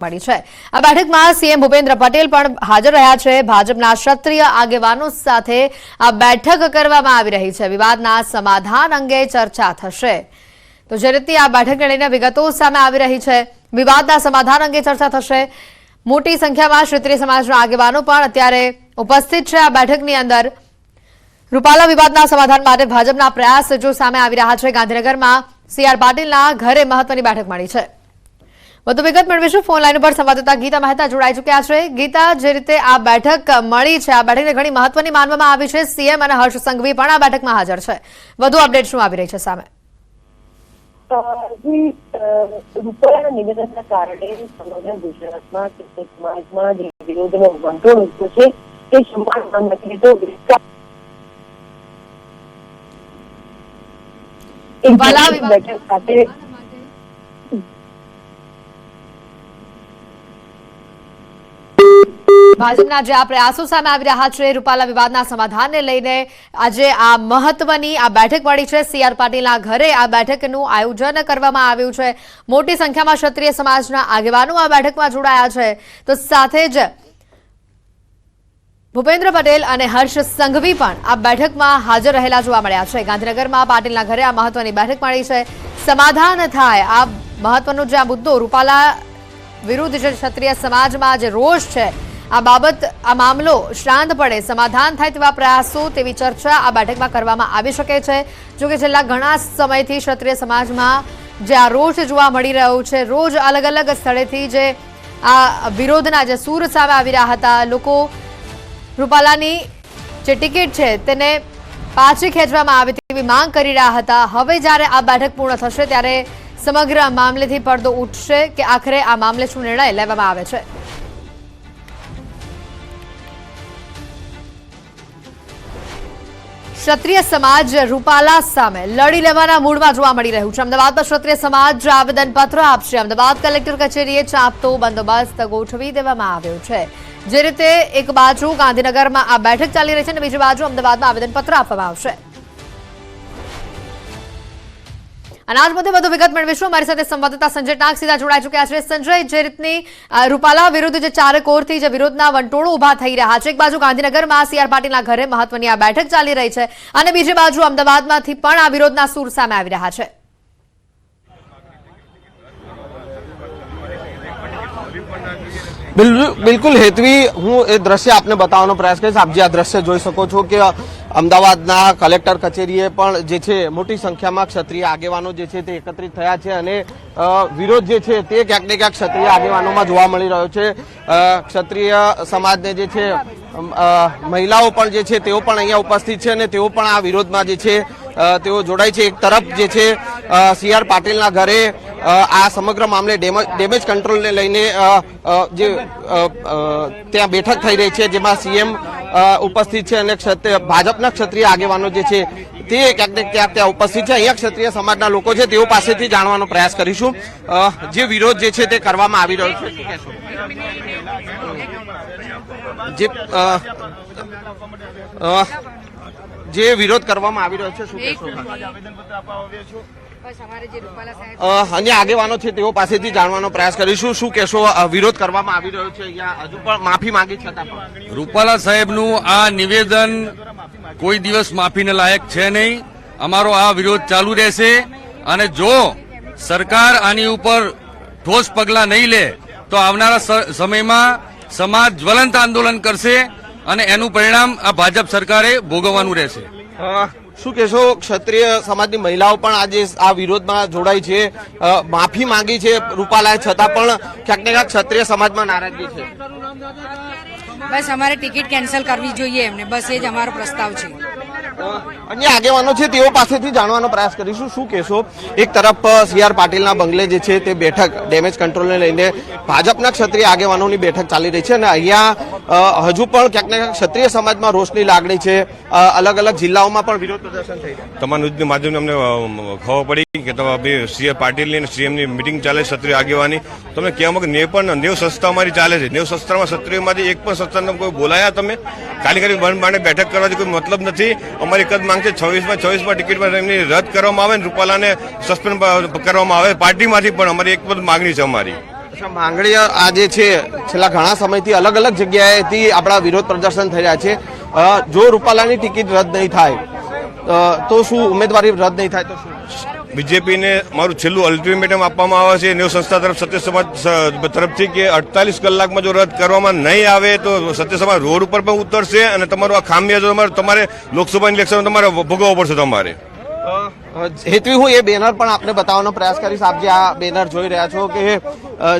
મળી છે। આ બેઠકમાં સીએમ ભૂપેન્દ્ર પટેલ પણ હાજર રહ્યા છે। ભાજપના ક્ષત્રિય આગેવાનો સાથે આ બેઠક કરવામાં આવી રહી છે। વિવાદના સમાધાન અંગે ચર્ચા થશે। તો જે રીતે આ બેઠકને લઈને વિગતો સામે આવી રહી છે, વિવાદના સમાધાન અંગે ચર્ચા થશે। મોટી સંખ્યામાં ક્ષત્રિય સમાજના આગેવાનો પણ અત્યારે ઉપસ્થિત છે। આ બેઠકની અંદર રૂપાલા વિવાદના સમાધાન માટે ભાજપના પ્રયાસ જો સામે આવી રહ્યા છે। ગાંધીનગરમાં સીઆર પાટીલના ઘરે મહત્વની બેઠક મળી છે। વધુ વિગત મેળવીશું। ફોન લાઈન પર સંવાદદાતા ગીતા મહેતા જોડાઈ ચૂક્યા છે। ગીતા, જે રીતે આ બેઠક મળી છે, આ બેઠકને ઘણી મહત્વની માનવામાં આવી છે। સીએમ અને હર્ષ સંઘવી પણ આ બેઠકમાં હાજર છે। વધુ અપડેટ શું આવી રહી છે સામે? રૂપાલાના નિવેદનના કારણે સમગ્ર ગુજરાતમાં ક્ષત્રિય સમાજમાં જે વિરોધનો વંટોળ ઉઠ્યો છે તે સમાજમાં નથી તો બેઠક સાથે ભાજપના જે આ પ્રયાસો સામે આવી રહ્યા છે, રૂપાલા વિવાદના સમાધાનને લઈને આજે આ મહત્વની આ બેઠક મળી છે। સીઆર પાટીલના ઘરે આ બેઠકનું આયોજન કરવામાં આવ્યું છે। મોટી સંખ્યામાં ક્ષત્રિય સમાજના આગેવાનો આ બેઠકમાં જોડાયા છે। તો સાથે જ ભૂપેન્દ્ર પટેલ અને હર્ષ સંઘવી પણ આ બેઠકમાં હાજર રહેલા જોવા મળ્યા છે। ગાંધીનગરમાં પાટીલના ઘરે આ મહત્વની બેઠક મળી છે। સમાધાન થાય, આ મહત્વનો જે આ મુદ્દો રૂપાલા વિરુદ્ધ જે ક્ષત્રિય સમાજમાં જે રોષ છે, આ બાબત આ મામલો શાંત પડે, સમાધાન થાય તેવા પ્રયાસો, તેવી ચર્ચા આ બેઠકમાં કરવામાં આવી શકે છે। જોકે છેલ્લા ઘણા સમયથી ક્ષત્રિય સમાજમાં જે આ રોષ જોવા મળી રહ્યો છે, રોજ અલગ અલગ સ્થળેથી જે આ વિરોધના જે સૂર સામે આવી રહ્યા હતા, લોકો રૂપાલાની જે ટિકિટ છે તેને પાછી ખેંચવામાં આવે તેવી માંગ કરી રહ્યા હતા। હવે જ્યારે આ બેઠક પૂર્ણ થશે ત્યારે સમગ્ર મામલેથી પડદો ઉઠશે કે આખરે આ મામલે શું નિર્ણય લેવામાં આવે છે। ક્ષત્રિય સમાજ રૂપાલા સામે લડી લેવાના મૂડમાં જોવા મળી રહ્યું છે। અમદાવાદમાં ક્ષત્રિય સમાજ આવેદનપત્ર આપશે। અમદાવાદ કલેક્ટર કચેરીએ ચાંપતો બંદોબસ્ત ગોઠવી દેવામાં આવ્યો છે। જે રીતે એક બાજુ ગાંધીનગરમાં આ બેઠક ચાલી રહી છે અને બીજી બાજુ અમદાવાદમાં આવેદનપત્ર આપવામાં આવશે। અનાજ મુદ્દે વધુ વિગત મેળવીશું। અમારી સાથે સંવાદદાતા સંજય ટાંક સીધા જોડાઈ ચૂક્યા છે। સંજય, જે રીતની રૂપાલા વિરુદ્ધ જે ચારેકોરથી જે વિરોધના વંટોળો ઉભા થઈ રહ્યા છે, એક બાજુ ગાંધીનગરમાં સીઆર પાટીલના ઘરે મહત્વની આ બેઠક ચાલી રહી છે અને બીજી બાજુ અમદાવાદમાંથી પણ આ વિરોધના સૂર સામે આવી રહ્યા છે। બિલકુલ હેતવી, હું એ દ્રશ્ય આપને બતાવવાનો પ્રયાસ કરીશ। આપ જે આ દ્રશ્ય જોઈ શકો છો કે અમદાવાદના કલેક્ટર કચેરીએ પણ જે છે મોટી સંખ્યામાં ક્ષત્રિય આગેવાનો જે છે તે એકત્રિત થયા છે અને વિરોધ જે છે તે ક્યાંક ને ક્યાંક ક્ષત્રિય આગેવાનોમાં જોવા મળી રહ્યો છે। ક્ષત્રિય સમાજને જે છે મહિલાઓ પણ જે છે તેઓ પણ અહીંયા ઉપસ્થિત છે અને તેઓ પણ આ વિરોધમાં જે છે તેઓ જોડાય છે। એક તરફ જે છે સીઆર પાટીલના ઘરે આ સમગ્ર મામલે ડેમેજ કંટ્રોલને લઈને જે ત્યાં બેઠક થઈ રહી છે, જેમાં સીએમ ઉપસ્થિત છે અને ભાજપના ક્ષત્રિય આગેવાનો જે છે તે ક્યાંક ને ક્યાંક ત્યાં ઉપસ્થિત છે। અહીંયા ક્ષત્રિય સમાજના લોકો છે તેઓ પાસેથી જાણવાનો પ્રયાસ કરીશું જે વિરોધ જે છે તે કરવામાં આવી રહ્યો છે। જે વિરોધ કરવામાં આવી રહ્યો છે, શું કહેશો? અન્ય આગેવાનો છે તેઓ પાસેથી જાણવાનો પ્રયાસ કરીશું। શું કહેશો? વિરોધ કરવામાં આવી રહ્યો છે, અહીંયા હજુ પણ માફી માંગી છતાં પણ રૂપાલા સાહેબનું આ નિવેદન કોઈ દિવસ માફીને લાયક છે નહીં। અમારો આ વિરોધ ચાલુ રહેશે અને જો સરકાર આની ઉપર ઠોસ પગલાં નહીં લે તો આવનારા સમયમાં સમાજ જ્વલંત આંદોલન કરશે અને એનું પરિણામ આ ભાજપ સરકારે ભોગવવાનું રહેશે। શું કહેશો? ક્ષત્રિય સમાજની મહિલાઓ પણ આજે આ વિરોધમાં જોડાઈ છે, માફી માંગી છે રૂપાલાએ, છતાં પણ ક્યાંક ને ક્યાંક ક્ષત્રિય સમાજમાં નારાજગી છે। બસ અમારે ટિકિટ કેન્સલ કરવી જોઈએ એમને, બસ એ જ અમારો પ્રસ્તાવ છે। અન્ય આગેવાનો છે તેઓ પાસેથી જાણવાનો પ્રયાસ કરીશું। શું કહેશો? એક તરફ સીઆર પાટીલના બંગલે જે છે તે બેઠક ડેમેજ કંટ્રોલને લઈને ભાજપના ક્ષત્રિય આગેવાનોની બેઠક ચાલી રહી છે અને અહીંયા હજુ પણ ક્યાંક ને ક્યાંક ક્ષત્રિય સમાજમાં રોષની લાગણી છે। અલગ અલગ જિલ્લાઓમાં પણ વિરોધ પ્રદર્શન થઈ રહ્યા છે। તમારા ન્યૂઝના માધ્યમથી અમને ખબર પડી કે તમે સીઆર પાટીલની અને સીએમની મિટિંગ ચાલે ક્ષત્રિય આગેવાની, તમે કહેવામાં કે 90 સંસ્થા અમારી ચાલે છે। 90 સંસ્થામાં ક્ષત્રિયમાંથી એક પણ સંસ્થાને કોઈ બોલાયા તમે? ખાલી બંધ બાણે બેઠક કરવાથી કોઈ મતલબ નથી। અમારી એક જ માંગ છે 26માં ટિકિટમાં એમની રદ કરવામાં આવે ને રૂપાલાને સસ્પેન્ડ કરવામાં આવે પાર્ટીમાંથી, પણ અમારી એક જ માંગણી છે અમારી। અચ્છા, માંગણી આ જે છે છેલ્લા ઘણા સમયથી અલગ અલગ જગ્યાએથી આપણા વિરોધ પ્રદર્શન થઈ રહ્યા છે. જો રૂપાલાની ટિકિટ રદ નહીં થાય તો શું ઉમેદવારી રદ નહીં થાય તો શું? બીજેપીને મારું છેલ્લું અલ્ટિમેટમ આપવામાં આવે છે નેવ સંસ્થા તરફ, સત્ય સમાજ તરફથી કે 48 કલાકમાં જો રદ કરવામાં નહીં આવે તો સત્ય સમાજ રોડ ઉપર પણ ઉતરશે અને તમારું આ ખામિયાજો તમારે લોકસભાની ઇલેક્શન તમારે ભોગવવો પડશે. તમારે હેતવી હું એ બેનર પણ આપને બતાવવાનો પ્રયાસ કરીશ. આપ જે આ બેનર જોઈ રહ્યા છો કે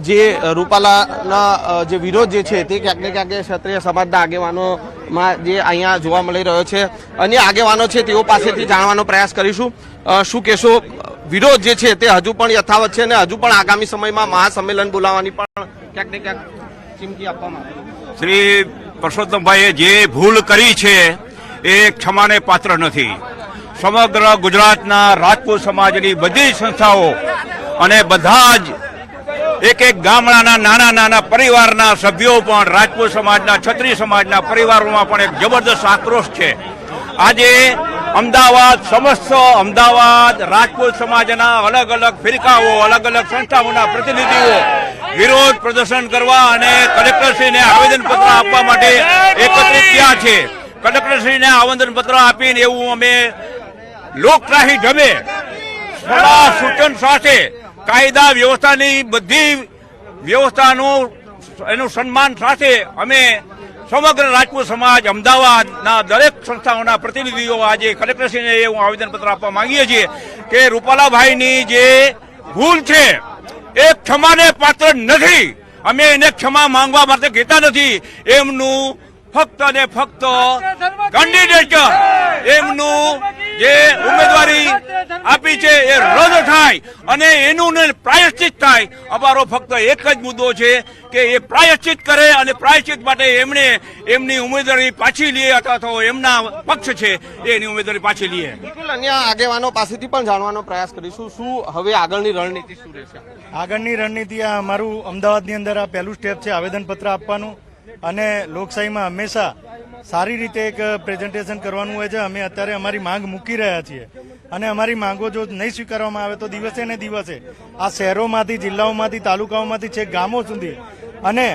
જે રૂપાલાના જે વિરોધ જે છે તે ક્યાંક ને ક્યાંક ક્ષત્રિય સમાજના આગેવાનોમાં જે અહીંયા જોવા મળી રહ્યો છે. અન્ય આગેવાનો છે તેઓ પાસેથી જાણવાનો પ્રયાસ કરીશું. શું કહેશો, વિરોધ જે છે તે હજુ પણ યથાવત છે અને હજુ પણ આગામી સમયમાં મહાસંમેલન બોલાવવાની પણ ક્યાંક ને ક્યાંક ચીમકી આપવામાં આવી? શ્રી પરસોત્તમભાઈએ જે ભૂલ કરી છે એ ક્ષમાને પાત્ર નથી. સમગ્ર ગુજરાતના રાજપૂત સમાજની બધી સંસ્થાઓ અને બધા જ એક એક ગામડાના નાના નાના પરિવારના સભ્યો પણ રાજપૂત સમાજના, ક્ષત્રિય સમાજના પરિવારોમાં પણ એક જબરદસ્ત આક્રોશ છે. આજે અમદાવાદ, સમસ્ત અમદાવાદ રાજપૂત સમાજના અલગ અલગ ફિરકાઓ, અલગ અલગ સંસ્થાઓના પ્રતિનિધિઓ વિરોધ પ્રદર્શન કરવા અને કલેક્ટરશ્રીને આવેદનપત્ર આપવા માટે એકત્રિત થયા છે. કલેક્ટરશ્રીને આવેદનપત્ર આપીને એવું અમે લોકશાહી ઢબે સલાહ સૂચન સાથે કાયદા વ્યવસ્થાની બધી વ્યવસ્થાનું એનું સન્માન સાથે અમે સમગ્ર રાજપૂત સમાજ અમદાવાદના દરેક સંસ્થાઓના પ્રતિનિધિઓ આજે કલેક્ટરશ્રીને એવું આવેદનપત્ર આપવા માંગીએ છીએ કે રૂપાલાભાઈની જે ભૂલ છે એ ક્ષમાને પાત્ર નથી. અમે એને ક્ષમા માંગવા માટે કહેતા નથી. એમનું ફક્ત ને ફક્ત કેન્ડિડેટ, એમનું જે ઉમેદવારી આપી છે એ રદ થાય અને એનું પ્રાયશ્ચિત થાય. અમારો ફક્ત એક જ મુદ્દો છે કે એ પ્રાયશ્ચિત કરે અને પ્રાયશ્ચિત માટે એમણે એમની ઉમેદવારી પાછી લે અથવા તો એમના પક્ષ છે એની ઉમેદવારી પાછી લે. બિલકુલ, અન્ય આગેવાનો પાસેથી પણ જાણવાનો પ્રયાસ કરીશું. શું હવે આગળની રણનીતિ શું રહેશે? આગળની રણનીતિ આ અમારું અમદાવાદની અંદર આ પહેલું સ્ટેપ છે, આવેદનપત્ર આપવાનું. અને લોકશાહીમાં હંમેશા સારી રીતે એક પ્રેઝન્ટેશન કરવાનું હોય છે. અમે અત્યારે અમારી માંગ મૂકી રહ્યા છીએ અને અમારી માંગો જો નહીં સ્વીકારવામાં આવે તો દિવસે ને દિવસે આ શહેરોમાંથી, જિલ્લાઓમાંથી, તાલુકાઓમાંથી છેક ગામો સુધી, અને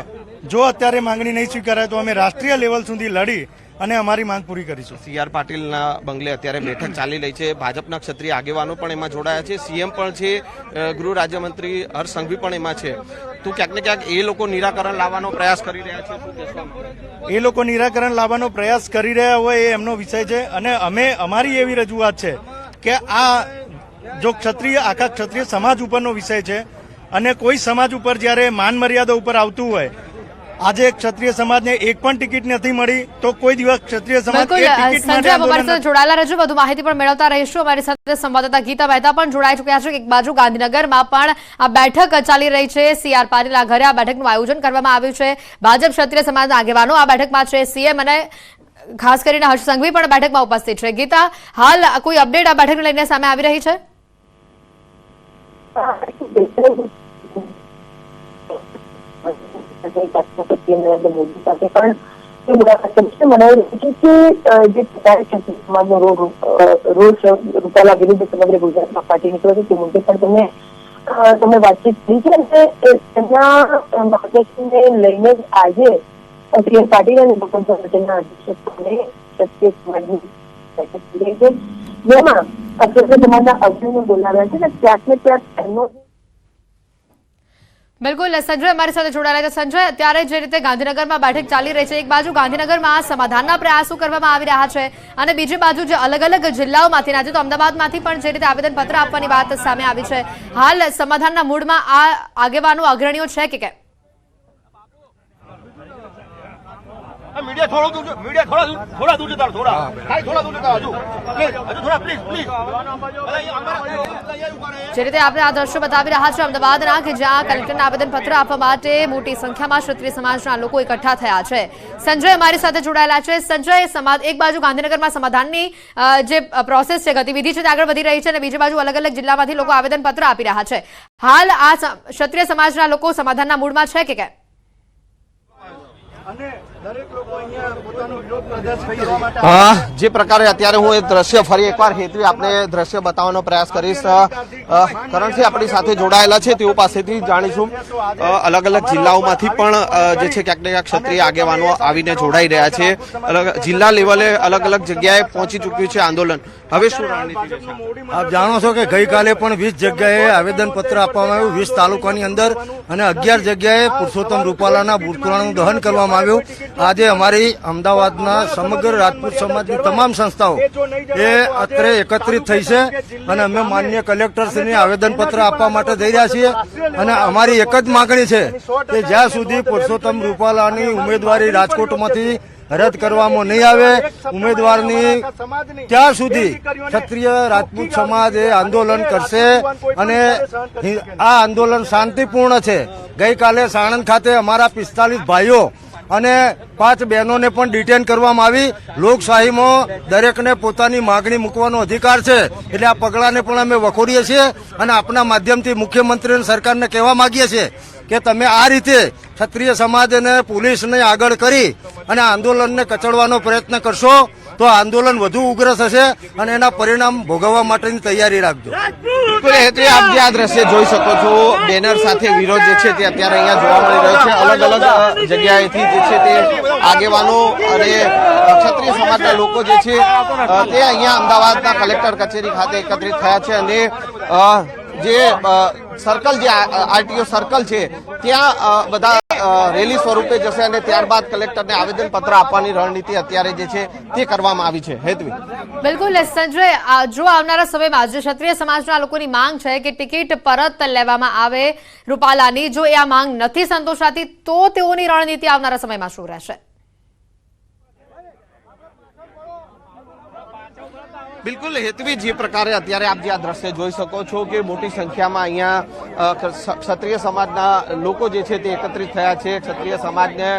જો અત્યારે માંગણી નહીં સ્વીકારાય તો અમે રાષ્ટ્રીય લેવલ સુધી લડી અને અમારી માંગ પૂરી કરીશું. CR પાટીલના બંગલે અત્યારે બેઠક ચાલી રહી છે. ભાજપના ક્ષત્રિય આગેવાનો પણ એમાં જોડાયા છે, સીએમ પણ છે, ગૃહ રાજ્યમંત્રી હર્ષ સંઘવી પણ એમાં છે. તો ક્યાંક ને ક્યાંક એ લોકો નિરાકરણ લાવવાનો પ્રયાસ કરી રહ્યા છે. શું કહેશો? એ લોકો નિરાકરણ લાવવાનો પ્રયાસ કરી રહ્યા હોય એ એમનો વિષય છે અને અમે અમારી એવી રજૂઆત છે કે આ જો આખા ક્ષત્રિય સમાજ ઉપરનો વિષય છે અને કોઈ સમાજ ઉપર જ્યારે માન મર્યાદા ઉપર આવતું હોય, આજે ક્ષત્રિય સમાજને એક પણ ટિકિટ નથી મળી તો કોઈ દિવસ ક્ષત્રિય સમાજ જોડાયેલા રહેજો. વધુ માહિતી પણ મેળવતા રહીશું. અમારી સાથે સંવાદદાતા ગીતા મહેતા પણ જોડાઈ ચુક્યા છે. એક બાજુ ગાંધીનગરમાં પણ આ બેઠક ચાલી રહી છે. CR પાટીલના ઘરે આ બેઠકનું આયોજન કરવામાં આવ્યું છે. ભાજપ ક્ષત્રિય સમાજના આગેવાનો આ બેઠકમાં છે. સીએમ અને ખાસ કરીને હર્ષ સંઘવી પણ બેઠકમાં ઉપસ્થિત છે. ગીતા, હાલ કોઈ અપડેટ આ બેઠકને લઈને સામે આવી રહી છે? નરેન્દ્ર મોદી સાથે પણ એ મુલાકાત કરશે. મને એવું છે કે જે ક્ષત્રિય સમાજનો રોષ રૂપાલા વિરુદ્ધ સમગ્ર ગુજરાતમાં ફાટી નીકળ્યો છે તે મુદ્દે પણ તમે વાતચીત કરી છે અને તેમના માર્ગદર્શનને લઈને જ આજે CR પાટીલ અને ભૂપેન્દ્ર પટેલના અધ્યક્ષસ્થાને ક્ષત્રિય સમાજની બેઠક થઈ રહી છે, જેમાં ક્ષત્રિય સમાજના અગ્રણીઓ બોલાવ્યા છે અને ક્યાંક ને ક્યાંક એમનો બિલકુલ, સંજય અમારી સાથે જોડાયેલા છે. સંજય, અત્યારે જે રીતે ગાંધીનગરમાં બેઠક ચાલી રહી છે, એક બાજુ ગાંધીનગરમાં સમાધાનના પ્રયાસો કરવામાં આવી રહ્યા છે અને બીજી બાજુ જે અલગ અલગ જિલ્લાઓમાંથી, આજે તો અમદાવાદમાંથી પણ જે રીતે આવેદનપત્ર આપવાની વાત સામે આવી છે, હાલ સમાધાનના મૂડમાં આ આગેવાનો, અગ્રણીઓ છે કે કેમ? मीडिया थोड़ा दूर जता हजू थोड़ा प्लीज જે રીતે આપણે આ દ્રશ્યો બતાવી રહ્યા છે અમદાવાદના, કે જ્યાં કલેક્ટરને આવેદનપત્ર આપવા માટે મોટી સંખ્યામાં ક્ષત્રિય સમાજના લોકો એકઠા થયા છે. સંજય અમારી સાથે જોડાયેલા છે. સંજય, એક બાજુ ગાંધીનગરમાં સમાધાનની જે પ્રોસેસ છે, ગતિવિધિ છે તે આગળ વધી રહી છે અને બીજી બાજુ અલગ અલગ જિલ્લામાંથી લોકો આવેદનપત્ર આપી રહ્યા છે. હાલ આ ક્ષત્રિય સમાજના લોકો સમાધાનના મૂડમાં છે કે કેમ? અને દરેક લોકો અહીંયા પોતાનો વિરોધ પ્રદર્શન કરવા માટે જે પ્રકારે અત્યારે હું એ દ્રશ્ય ફરી એકવાર હેતવી આપણે દ્રશ્ય બતાવવાનો પ્રયાસ કરીશ કરણસિંહ આપણી સાથે જોડાયેલા છે તેઓ પાસેથી જાણીશું અલગ અલગ જિલ્લાઓમાંથી પણ જે છે ક્યાંક ને ક્યાંક ક્ષત્રિય આગેવાનો આવીને જોડાઈ રહ્યા છે જિલ્લા લેવલે અલગ અલગ જગ્યાએ પહોંચી ચૂક્યું છે આંદોલન હવે શું રણનીતિ રહેશે? આપ જાણો છો કે ગઈકાલે પણ 20 જગ્યાએ આવેદનપત્ર આપવામાં આવ્યું 20 તાલુકાની અંદર અને 11 જગ્યાએ પુરુષોત્તમ રૂપાલાના પુતળાનું દહન કરવામાં આવ્યું. આજે અમારી અમદાવાદના સમગ્ર રાજપૂત સમાજની તમામ સંસ્થાઓ એ અત્રે એકત્રિત થઈ છે અને અમે માનનીય કલેક્ટરશ્રીને આવેદનપત્ર આપવા માટે જઈ રહ્યા છીએ અને અમારી એક જ માગણી છે કે જ્યાં સુધી પુરુષોત્તમ રૂપાલાની ઉમેદવારી રાજકોટમાંથી રદ કરવામાં નહીં આવે ઉમેદવારની ત્યાં સુધી ક્ષત્રિય રાજપૂત સમાજ એ આંદોલન કરશે અને આ આંદોલન શાંતિપૂર્ણ છે. ગઈકાલે સાણંદ ખાતે અમારા 45 ભાઈઓ અને 5 બહેનોને પણ ડિટેન કરવામાં આવી. લોકશાહીમાં દરેકને પોતાની માગણી મૂકવાનો અધિકાર છે એટલે આ પગલાંને પણ અમે વખોડીએ છીએ અને આપના માધ્યમથી મુખ્યમંત્રી અને સરકારને કહેવા માંગીએ છીએ કે તમે આ રીતે ક્ષત્રિય સમાજને પોલીસને આગળ કરી અને આંદોલનને કચડવાનો પ્રયત્ન કરશો તો આંદોલન વધુ ઉગ્ર થશે અને એના પરિણામ ભોગવવા માટેની તૈયારી રાખજો. હેતવી આપ જે આ દ્રશ્ય જોઈ શકો છો બેનર સાથે વિરોધ જે છે તે અત્યારે અહીંયા જોવા મળી રહ્યો છે. અલગ અલગ જગ્યાએથી જે છે તે આગેવાનો અને ક્ષત્રિય સમાજના લોકો જે છે તે અહીંયા અમદાવાદના કલેક્ટર કચેરી ખાતે એકત્રિત થયા છે અને જે સર્કલ જે આરટીઓ સર્કલ છે ત્યાં બધા રેલી સ્વરૂપે જશે અને ત્યારબાદ કલેક્ટરને આવેદનપત્ર આપવાની રણનીતિ અત્યારે જે છે તે કરવામાં આવી છે. હેતવી બિલકુલ સંજય, જો આવનારા સમયમાં જે ક્ષત્રિય સમાજના લોકોની માંગ છે કે ટિકિટ પરત લેવામાં આવે રૂપાલાની, જો એ આ માંગ નથી સંતોષાતી તો તેઓની રણનીતિ આવનારા સમયમાં શું રહેશે? બિલકુલ હેતવી, જે પ્રકારે અત્યારે આપ જે આ દ્રશ્ય જોઈ શકો છો કે મોટી સંખ્યામાં અહીંયા ક્ષત્રિય સમાજના લોકો જે છે તે એકત્રિત થયા છે. ક્ષત્રિય સમાજને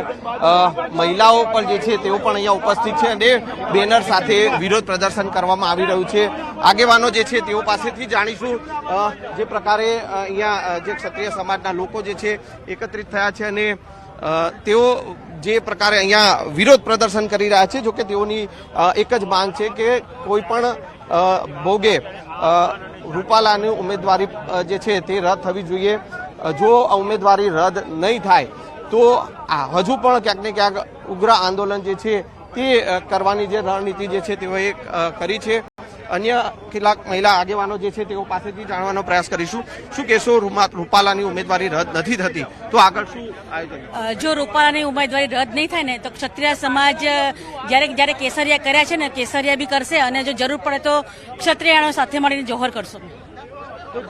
મહિલાઓ પણ જે છે તેઓ પણ અહીંયા ઉપસ્થિત છે અને બેનર સાથે વિરોધ પ્રદર્શન કરવામાં આવી રહ્યું છે. આગેવાનો જે છે તેઓ પાસેથી જાણીશું જે પ્રકારે અહીંયા જે ક્ષત્રિય સમાજના લોકો જે છે એકત્રિત થયા છે અને તેઓ જે પ્રકારે અહીંયા વિરોધ પ્રદર્શન કરી રહ્યા છે. જોકે તેઓની એક જ માંગ છે કે કોઈ પણ ભોગે રૂપાલાની ઉમેદવારી જે છે તે રદ થવી જોઈએ. જો ઉમેદવારી રદ નહીં થાય તો હજુ પણ ક્યાંક ને ક્યાંક ઉગ્ર આંદોલન જે છે તે કરવાની જે રણનીતિ જે છે તેઓએ કરી છે. અન્ય કેટલાક મહિલા આગેવાનો જે છે તેઓ પાસેથી જાણવાનો પ્રયાસ કરીશું. શું કહેશો, રૂપાલાની ઉમેદવારી રદ નથી થતી તો આગળ શું આયોજન? જો રૂપાલાની ઉમેદવારી રદ નહીં થાય ને તો ક્ષત્રિય સમાજ જ્યારે કેસરિયા કર્યા છે ને કેસરિયા બી કરશે અને જો જરૂર પડે તો ક્ષત્રિયાણો સાથે મળીને જોહર કરશું. તો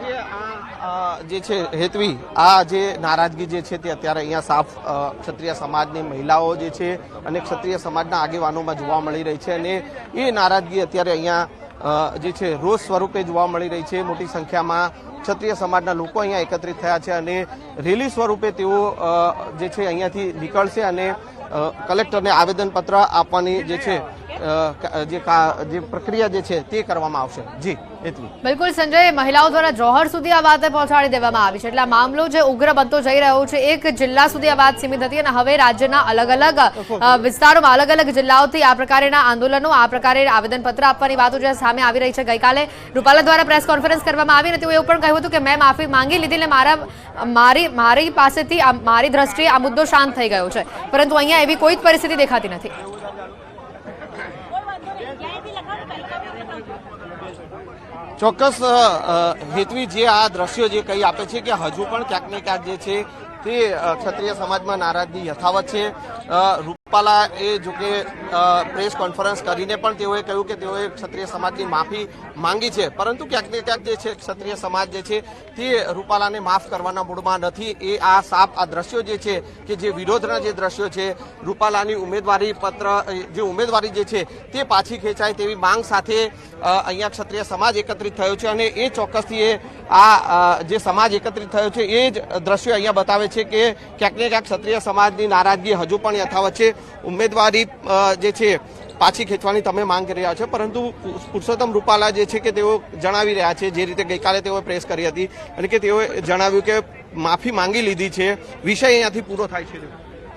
જે છે હેતવી, આ જે નારાજગી જે છે તે અત્યારે અહીંયા સાફ ક્ષત્રિય સમાજની મહિલાઓ જે છે અને ક્ષત્રિય સમાજના આગેવાનોમાં જોવા મળી રહી છે અને એ નારાજગી અત્યારે અહીંયા જે છે રોષ સ્વરૂપે જોવા મળી રહી છે. મોટી સંખ્યામાં ક્ષત્રિય સમાજના લોકો અહીંયા એકત્રિત થયા છે અને રેલી સ્વરૂપે તેઓ જે છે અહીંયાથી નીકળશે અને કલેક્ટરને આવેદનપત્ર આપવાની જે છે જે પ્રક્રિયા જે છે તે કરવામાં આવશે. જી હેતવી. બિલકુલ સંજય, મહિલાઓ દ્વારા જોહર સુધી આ વાત પહોંચાડી દેવામાં આવી છે એટલે આ મામલો જે ઉગ્ર બનતો જઈ રહ્યો છે. એક જિલ્લા સુધી આ વાત સીમિત હતી અને હવે રાજ્યના અલગ અલગ વિસ્તારોમાં અલગ અલગ જિલ્લાઓથી આ પ્રકારના આંદોલનો, આ પ્રકારે આવેદનપત્ર આપવાની વાતો જે સામે આવી રહી છે. ગઈકાલે રૂપાલા દ્વારા પ્રેસ કોન્ફરન્સ કરવામાં આવી અને તેઓ એવું પણ કહ્યું હતું કે મેં માફી માંગી લીધી એટલે મારી પાસેથી મારી દ્રષ્ટિએ આ મુદ્દો શાંત થઈ ગયો છે, પરંતુ અહીંયા એવી કોઈ જ પરિસ્થિતિ દેખાતી નથી. ચોક્કસ હેતવી, જે આ દ્રશ્યો જે કહી આપે છે કે હજુ પણ ક્યાંક ને ક્યાંક જે છે તે ક્ષત્રિય સમાજમાં નારાજગી યથાવત છે. રૂપાલા એ જોકે પ્રેસ કોન્ફરન્સ કરીને પણ તેઓએ કહ્યું કે તેઓએ ક્ષત્રિય સમાજની માફી માંગી છે, પરંતુ ક્યાંક ને ક્યાંક જે છે ક્ષત્રિય સમાજ જે છે તે રૂપાલાને માફ કરવાના મૂડમાં નથી. એ આ સાફ આ દ્રશ્યો જે છે કે જે વિરોધના જે દ્રશ્યો છે, રૂપાલાની ઉમેદવારી જે છે તે પાછી ખેંચાય તેવી માંગ સાથે અહીંયા ક્ષત્રિય સમાજ એકત્રિત થયો છે અને એ ચોક્કસથી આ જે સમાજ એકત્રિત થયો છે એ જ દ્રશ્યો અહીંયા બતાવે છે કે ક્યાંક ને ક્યાંક ક્ષત્રિય સમાજની નારાજગી હજુ પણ યથાવત છે. ઉમેદવારી જે છે પાછી ખેંચવાની તમે માંગ કરી રહ્યા છો, પરંતુ પુરુષોત્તમ રૂપાલા જે છે કે તેઓ જણાવી રહ્યા છે, જે રીતે ગઈકાલે તેઓએ પ્રેસ કરી હતી અને કે તેઓએ જણાવ્યું કે માફી માંગી લીધી છે, વિષય અહીંયાથી પૂરો થાય છે.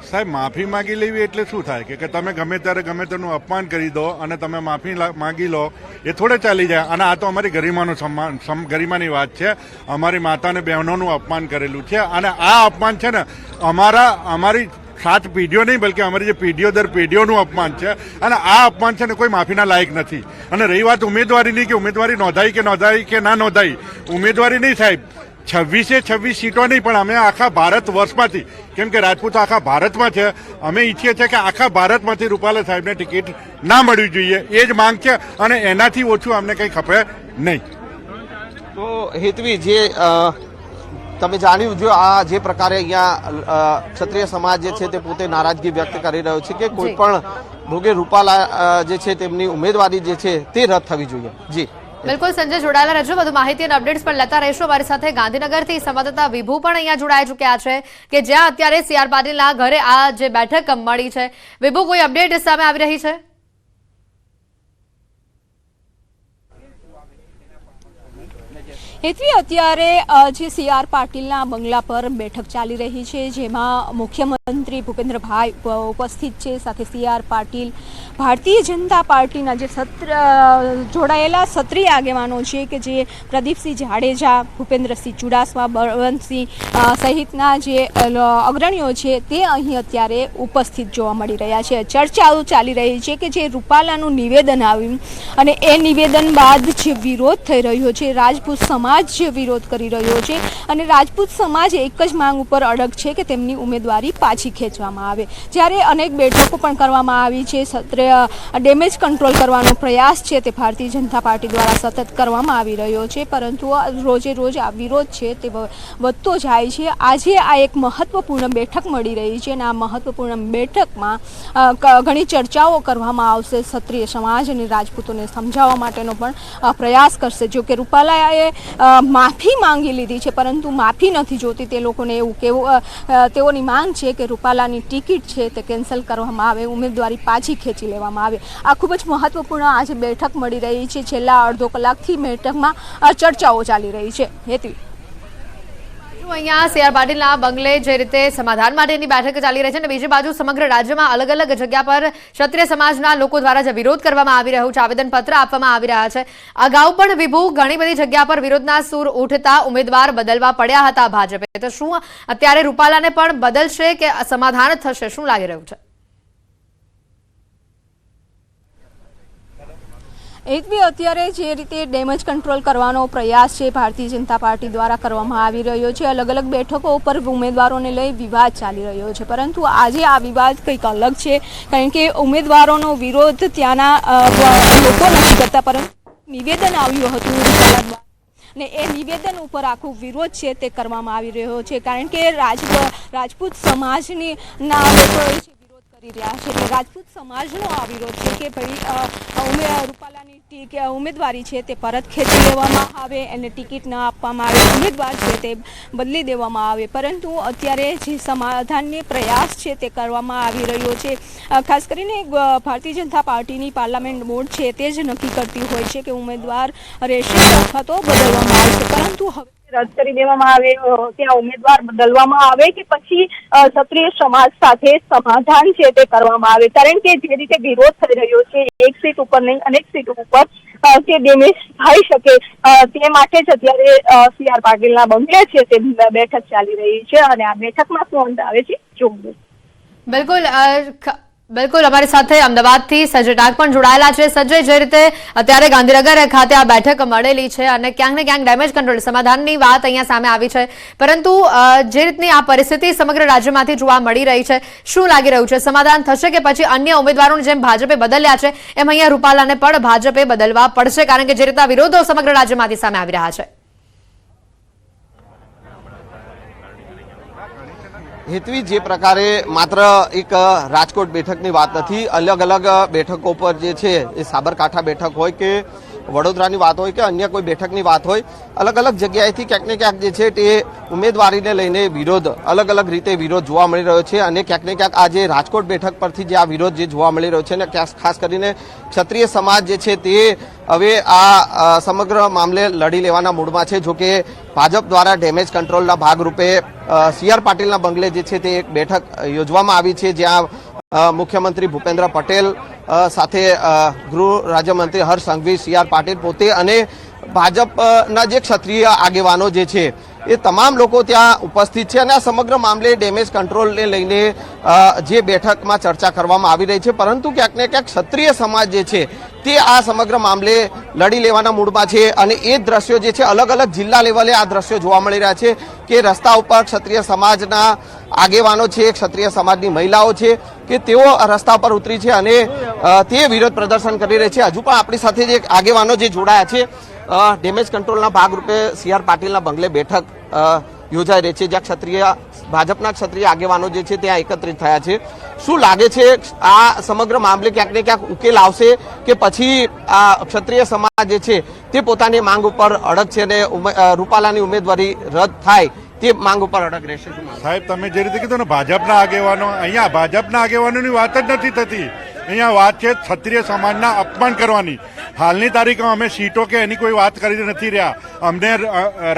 સાહેબ માફી માંગી લેવી એટલે શું થાય કે તમે ગમે ત્યારે ગમે તેનું અપમાન કરી દો અને તમે માફી માંગી લો એ થોડે ચાલી જાય. અને આ તો અમારી ગરિમાનું ગરિમાની વાત છે. અમારી માતા અને બહેનોનું અપમાન કરેલું છે અને આ અપમાન છે ને અમારી 7 પેઢીઓ નહીં બલકે અમારી જે પેઢીઓ દર પેઢીઓનું અપમાન છે અને આ અપમાન છે ને કોઈ માફીના લાયક નથી. અને રહી વાત ઉમેદવારીની કે ઉમેદવારી નોંધાઈ કે ના નોંધાઈ, ઉમેદવારી નહીં સાહેબ, 26 સીટો નહીં પણ અમે આખા ભારત વર્ષમાંથી, કેમ કે રાજપૂત આખા ભારતમાં છે, અમે ઈચ્છીએ છીએ કે આખા ભારતમાંથી રૂપાલા સાહેબને ટિકિટ ના મળવી જોઈએ. એ જ માંગ છે અને એનાથી ઓછું અમને કંઈ ખપે નહીં. તો હેતવી, જે તમે જાણ્યું જો આ જે પ્રકારે અહીંયા ક્ષત્રિય સમાજ જે છે તે પોતે નારાજગી વ્યક્ત કરી રહ્યો છે કે કોઈ પણ ભોગે રૂપાલા જે છે તેમની ઉમેદવારી જે છે તે રદ થવી જોઈએ. જી બિલકુલ સંજય, જોડાયેલા રહેજો. વધુ માહિતી અને અપડેટ્સ પણ લેતા રહીશું. અમારી સાથે ગાંધીનગરથી સંવાદદાતા વિભુ પણ અહીંયા જોડાઈ ચૂક્યા છે કે જ્યાં અત્યારે CR પાટીલના ઘરે આ જે બેઠક મળી છે. વિભુ, કોઈ અપડેટ સામે આવી રહી છે? હેતવી, અત્યારે જે CR પાટીલના બંગલા પર બેઠક ચાલી રહી છે જેમાં મુખ્યમંત્રી ભૂપેન્દ્રભાઈ ઉપસ્થિત છે, સાથે CR પાટીલ, ભારતીય જનતા પાર્ટીના જે જોડાયેલા ક્ષત્રિય આગેવાનો છે કે જે પ્રદીપસિંહ જાડેજા, ભૂપેન્દ્રસિંહ ચુડાસમા, બળવંતસિંહ સહિતના જે અગ્રણીઓ છે તે અહીં અત્યારે ઉપસ્થિત જોવા મળી રહ્યા છે. ચર્ચાઓ ચાલી રહી છે કે જે રૂપાલાનું નિવેદન આવ્યું અને એ નિવેદન બાદ જે વિરોધ થઈ રહ્યો છે, રાજપૂત સમાજ વિરોધ કરી રહ્યો છે અને રાજપૂત સમાજ એક જ માંગ ઉપર અડગ છે કે તેમની ઉમેદવારી પાછી ખેંચવામાં આવે. જ્યારે અનેક બેઠકો પણ કરવામાં આવી છે, ડેમેજ કંટ્રોલ કરવાનો પ્રયાસ છે તે ભારતીય જનતા પાર્ટી દ્વારા સતત કરવામાં આવી રહ્યો છે, પરંતુ રોજે રોજ આ વિરોધ છે તે વધતો જાય છે. આજે આ એક મહત્વપૂર્ણ બેઠક મળી રહી છે અને આ મહત્વપૂર્ણ બેઠકમાં ઘણી ચર્ચાઓ કરવામાં આવશે. ક્ષત્રિય સમાજ અને રાજપૂતોને સમજાવવા માટેનો પણ પ્રયાસ કરશે. જો કે રૂપાલાએ માફી માંગી લીધી છે પરંતુ માફી નથી જોતી. તે લોકોને એવું કેવું તેઓની માંગ છે કે રૂપાલાની ટિકિટ છે તે કેન્સલ કરવામાં આવે, ઉમેદવારી પાછી ખેંચી લેવામાં આવે. આ ખૂબ જ મહત્વપૂર્ણ આજે બેઠક મળી રહી છે. છેલ્લા અડધો કલાકથી બેઠકમાં ચર્ચાઓ ચાલી રહી છે. હેતવી, અહીંયા CR પાટીલના બંગલે જે રીતે સમાધાન માટેની બેઠક ચાલી રહી છે અને બીજી બાજુ સમગ્ર રાજ્યમાં અલગ અલગ જગ્યા પર ક્ષત્રિય સમાજના લોકો દ્વારા જે વિરોધ કરવામાં આવી રહ્યું છે, આવેદનપત્ર આપવામાં આવી રહ્યા છે. અગાઉ પણ વિભુ ઘણી બધી જગ્યા પર વિરોધના સૂર ઉઠતા ઉમેદવાર બદલવા પડ્યા હતા ભાજપે. તો શું અત્યારે રૂપાલાને પણ બદલશે કે સમાધાન થશે? શું લાગી રહ્યું છે? હેતવી, અત્યારે જે રીતે ડેમેજ કંટ્રોલ કરવાનો પ્રયાસ છે ભારતીય જનતા પાર્ટી દ્વારા કરવામાં આવી રહ્યો છે, અલગ અલગ બેઠકો ઉપર ઉમેદવારોને લઈ વિવાદ ચાલી રહ્યો છે, પરંતુ આજે આ વિવાદ કંઈક અલગ છે. કારણ કે ઉમેદવારોનો વિરોધ ત્યાંના લોકો નથી કરતા, પરંતુ નિવેદન આવ્યું હતું રૂપાલા દ્વારા ને એ નિવેદન ઉપર આખો વિરોધ છે તે કરવામાં આવી રહ્યો છે. કારણ કે રાજપૂત સમાજની ના લોકો કરી રહ્યા છે. રાજપૂત સમાજનો આ વિરોધ છે કે ભાઈ રૂપાલાની ઉમેદવારી છે તે પરત ખેંચી લેવામાં આવે, એને ટિકિટ ન આપવામાં આવે, ઉમેદવાર છે તે બદલી દેવામાં આવે. પરંતુ અત્યારે જે સમાધાનની પ્રયાસ છે તે કરવામાં આવી રહ્યો છે. ખાસ કરીને ભારતીય જનતા પાર્ટીની પાર્લામેન્ટ બોર્ડ છે તે જ નક્કી કરતી હોય છે કે ઉમેદવાર રહેશે અથવા તો બદલવામાં આવશે. પરંતુ હવે રદ કરી દેવામાં આવે, ત્યાં ઉમેદવાર બદલવામાં આવે કે પછી ક્ષત્રિય સમાજ સાથે સમાધાન છે તે કરવામાં આવે. કારણ કે જે રીતે વિરોધ થઈ રહ્યો છે, એક સીટ ઉપર નહીં અનેક સીટ ઉપર તે ડેમેજ થઈ શકે તે માટે જ અત્યારે CR પાટીલના બંગલે છે તે બેઠક ચાલી રહી છે અને આ બેઠકમાં શું અંત આવે છે જોવું. બિલકુલ, અમારી સાથે અમદાવાદથી સજય ડાક પણ જોડાયેલા છે. સજય, જે રીતે અત્યારે ગાંધીનગર ખાતે આ બેઠક મળેલી છે અને ક્યાંક ને ક્યાંક ડેમેજ કંટ્રોલ સમાધાનની વાત અહીંયા સામે આવી છે, પરંતુ જે રીતની આ પરિસ્થિતિ સમગ્ર રાજ્યમાંથી જોવા મળી રહી છે, શું લાગી રહ્યું છે? સમાધાન થશે કે પછી અન્ય ઉમેદવારોને જેમ ભાજપે બદલ્યા છે એમ અહીંયા રૂપાલાને પણ ભાજપે બદલવા પડશે? કારણ કે જે રીતના વિરોધો સમગ્ર રાજ્યમાંથી સામે આવી રહ્યા છે. હેતવી, જે પ્રકારે માત્ર એક રાજકોટ બેઠકની વાત નથી, અલગ અલગ બેઠકો પર જે છે એ સાબરકાંઠા બેઠક હોય કે વડોદરાની વાત હોય કે અન્ય કોઈ બેઠકની વાત હોય, અલગ અલગ જગ્યાએથી ક્યાંક ને ક્યાંક જે છે તે ઉમેદવારીને લઈને વિરોધ અલગ અલગ રીતે વિરોધ જોવા મળી રહ્યો છે અને ક્યાંક ને ક્યાંક આજે રાજકોટ બેઠક પરથી જે આ વિરોધ જે જોવા મળી રહ્યો છે ને ખાસ કરીને ક્ષત્રિય સમાજ જે છે તે હવે આ સમગ્ર મામલે લડી લેવાના મૂડમાં છે. જોકે ભાજપ દ્વારા ડેમેજ કંટ્રોલના ભાગરૂપે CR પાટીલના બંગલે જે છે તે એક બેઠક યોજવામાં આવી છે, જ્યાં મુખ્યમંત્રી ભૂપેન્દ્ર પટેલ સાથે ગૃહ રાજ્યમંત્રી હર્ષ સંઘવી, CR પાટીલ પોતે અને ભાજપના જે ક્ષત્રિય આગેવાનો જે છે એ તમામ લોકો ત્યાં ઉપસ્થિત છે અને આ સમગ્ર મામલે ડેમેજ કંટ્રોલને લઈને જે બેઠકમાં ચર્ચા કરવામાં આવી રહી છે. પરંતુ ક્યાંક ને ક્યાંક ક્ષત્રિય સમાજ જે છે તે આ સમગ્ર મામલે લડી લેવાના મૂડમાં છે અને એ દ્રશ્યો જે છે અલગ અલગ જિલ્લા લેવલે આ દ્રશ્યો જોવા મળી રહ્યા છે કે રસ્તા ઉપર ક્ષત્રિય સમાજના આગેવાનો છે, ક્ષત્રિય સમાજની મહિલાઓ છે કે તેઓ રસ્તા પર ઉતરી છે અને તે વિરોધ પ્રદર્શન કરી રહી છે. હજુ પણ આપણી સાથે જે આગેવાનો જે જોડાયા છે, ડેમેજ કંટ્રોલના ભાગરૂપે CR પાટીલના બંગલે બેઠક યોજાઈ રહી છે, જ્યાં ભાજપના ક્ષત્રિય આગેવાનો જે છે ત્યાં એકત્રિત થયા છે. શું લાગે છે આ સમગ્ર મામલે ક્યાંક ને ક્યાંક ઉકેલ આવશે કે પછી આ ક્ષત્રિય સમાજ જે છે તે પોતાની માંગ ઉપર અડગ છે અને રૂપાલાની ઉમેદવારી રદ થાય તે માંગ ઉપર અડગ રહેશે? સાહેબ, તમે જે રીતે કીધું ને ભાજપના આગેવાનો, અહીંયા ભાજપના આગેવાનોની વાત જ નથી થતી. અહીંયા વાત છે ક્ષત્રિય સમાજના અપમાન કરવાની. હાલની તારીખમાં અમે સીટો કે એની કોઈ વાત કરી નથી રહ્યા. અમને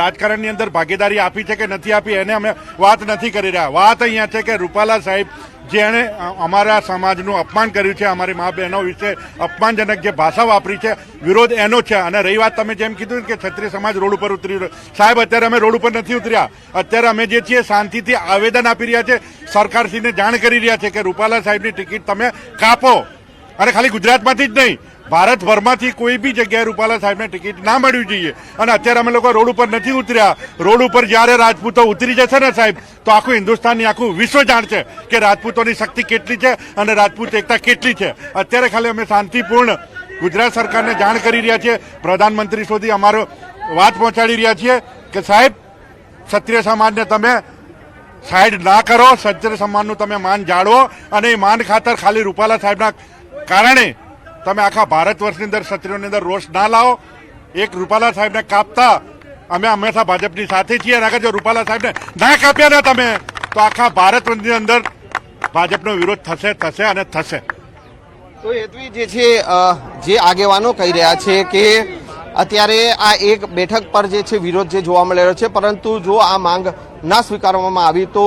રાજકારણની અંદર ભાગીદારી આપી છે કે નથી આપી એને અમે વાત નથી કરી રહ્યા. વાત અહીંયા છે કે રૂપાલા સાહેબ જેણે અમારા સમાજનું અપમાન કર્યું છે, અમારી મા બહેનો વિશે અપમાનજનક જે ભાષા વાપરી છે, વિરોધ એનો છે. અને રહી વાત તમે જેમ કીધું કે ક્ષત્રિય સમાજ રોડ ઉપર ઉતરી રહ્યો, સાહેબ અત્યારે અમે રોડ ઉપર નથી ઉતર્યા. અત્યારે અમે જે છીએ શાંતિથી આવેદન આપી રહ્યા છે, સરકારશ્રીને જાણ કરી રહ્યા છે કે રૂપાલા સાહેબની ટિકિટ તમે કાપો. અને ખાલી ગુજરાતમાંથી જ નહીં, ભારતભરમાંથી કોઈ બી જગ્યાએ રૂપાલા સાહેબને ટિકિટ ના મળવી જોઈએ. અને અત્યારે અમે લોકો રોડ ઉપર નથી ઉતર્યા. રોડ ઉપર જ્યારે રાજપૂતો ઉતરી જશે ને સાહેબ, તો આખું હિન્દુસ્તાનની આખું વિશ્વ જાણશે કે રાજપૂતોની શક્તિ કેટલી છે અને રાજપૂત એકતા કેટલી છે. અત્યારે ખાલી અમે શાંતિપૂર્ણ ગુજરાત સરકારને જાણ કરી રહ્યા છીએ, પ્રધાનમંત્રી સુધી અમારો વાત પહોંચાડી રહ્યા છીએ કે સાહેબ ક્ષત્રિય સમાજને તમે સાઈડ ના કરો, ક્ષત્રિય સમાજનું તમે માન જાળવો અને એ માન ખાતર ખાલી રૂપાલા સાહેબના કારણે તમે આખા ભારત વર્ષની અંદર ક્ષત્રિયોની અંદર રોષ ના લાવો. એક રૂપાલા સાહેબને કાપતા અમે હંમેશા ભાજપની સાથે છીએ અને અગર જો રૂપાલા સાહેબને ના કાપ્યા ને તમે તો આખા ભારત વર્ષની અંદર ભાજપનો વિરોધ થશે અને થશે. તો હેતવી જે છે જે આગેવાનો કહી રહ્યા છે કે અત્યારે આ એક બેઠક પર જે છે વિરોધ જે જોવા મળી રહ્યો છે, પરંતુ જો આ માંગ ના સ્વીકારવામાં આવી તો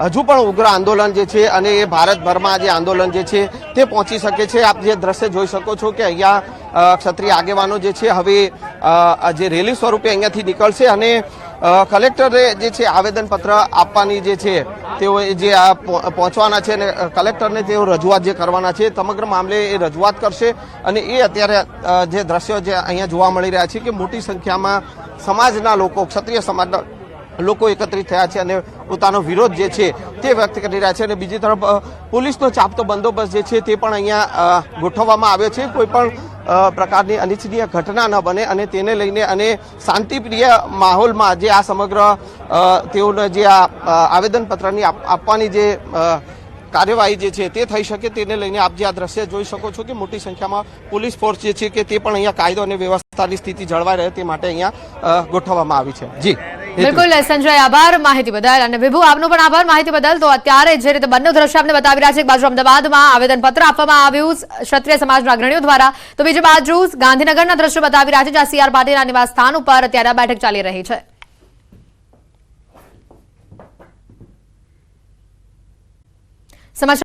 હજુ પણ ઉગ્ર આંદોલન જે છે અને એ ભારતભરમાં જે આંદોલન જે છે તે પહોંચી શકે છે. આપ જે દ્રશ્ય જોઈ શકો છો કે અહીંયા ક્ષત્રિય આગેવાનો જે છે હવે જે રેલી સ્વરૂપે અહીંયાથી નીકળશે અને કલેક્ટરે જે છે આવેદનપત્ર આપવાની જે છે તેઓ જે આ પહોંચવાના છે અને કલેક્ટરને તેઓ રજૂઆત જે કરવાના છે, સમગ્ર મામલે એ રજૂઆત કરશે. અને એ અત્યારે જે દ્રશ્યો જે અહીંયા જોવા મળી રહ્યા છે કે મોટી સંખ્યામાં સમાજના લોકો, ક્ષત્રિય સમાજના લોકો એકત્રિત થયા છે અને પોતાનો વિરોધ જે છે તે વ્યક્ત કરી રહ્યા છે. અને બીજી તરફ પોલીસનો ચાપતો બંદોબસ્ત જે છે તે પણ અહીંયા ગોઠવવામાં આવ્યો છે, કોઈ પણ પ્રકારની અનિચ્છનીય ઘટના ન બને અને તેને લઈને અને શાંતિપ્રિય માહોલમાં જે આ સમગ્ર તેઓને જે આ આવેદનપત્રની આપવાની જે કાર્યવાહી જે છે તે થઈ શકે તેને લઈને આપ જે આ દ્રશ્ય જોઈ શકો છો કે મોટી સંખ્યામાં પોલીસ ફોર્સ જે છે કે તે પણ અહીંયા કાયદો અને વ્યવસ્થાની સ્થિતિ જળવાઈ રહે તે માટે અહીંયા ગોઠવવામાં આવી છે. જી બિલકુલ સંજય, આભાર માહિતી બદલ. અને વિભુ, આપનો પણ આભાર માહિતી બદલ. તો અત્યારે જે રીતે બંને દ્રશ્ય આપણે બતાવી રહ્યા છે, એક બાજુ અમદાવાદમાં આવેદનપત્ર આપવામાં આવ્યું ક્ષત્રિય સમાજના અગ્રણીઓ દ્વારા, તો બીજી બાજુ ગાંધીનગરના દ્રશ્યો બતાવી રહ્યા છે જ્યાં CR પાટીલના નિવાસ સ્થાન ઉપર અત્યારે બેઠક ચાલી રહી છે.